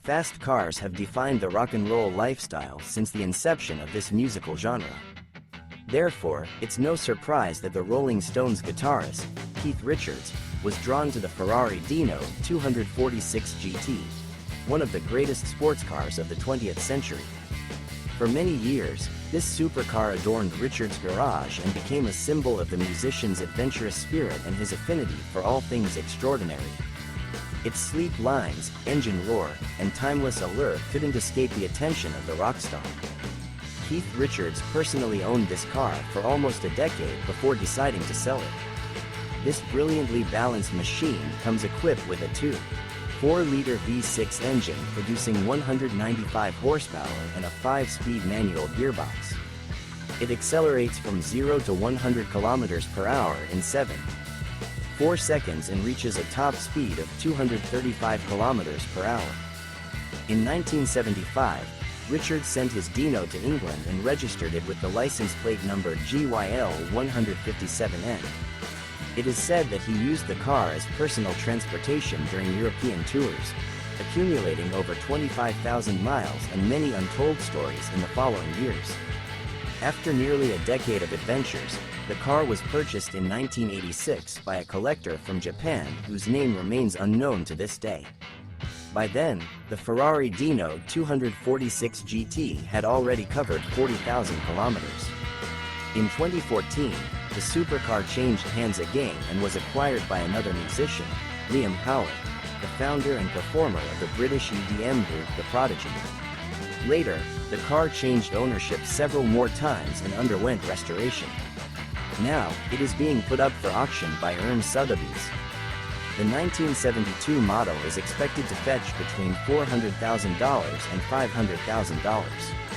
Fast cars have defined the rock and roll lifestyle since the inception of this musical genre. Therefore, it's no surprise that the Rolling Stones guitarist, Keith Richards, was drawn to the Ferrari Dino 246 GT, one of the greatest sports cars of the 20th century. For many years, this supercar adorned Richards' garage and became a symbol of the musician's adventurous spirit and his affinity for all things extraordinary. Its sleek lines, engine roar, and timeless allure couldn't escape the attention of the rock star. Keith Richards personally owned this car for almost a decade before deciding to sell it. This brilliantly balanced machine comes equipped with a 2.4-liter V6 engine producing 195 horsepower and a 5-speed manual gearbox. It accelerates from 0 to 100 km per hour in 7.4 seconds and reaches a top speed of 235 km per hour. In 1975, Richards sent his Dino to England and registered it with the license plate number GYL 157N. It is said that he used the car as personal transportation during European tours, accumulating over 25,000 miles and many untold stories in the following years. After nearly a decade of adventures, the car was purchased in 1986 by a collector from Japan whose name remains unknown to this day. By then, the Ferrari Dino 246 GT had already covered 40,000 kilometers. In 2014, the supercar changed hands again and was acquired by another musician, Liam Howlett, the founder and performer of the British EDM group The Prodigy. Later, the car changed ownership several more times and underwent restoration. Now, it is being put up for auction by Sotheby's. The 1972 model is expected to fetch between $400,000 and $500,000.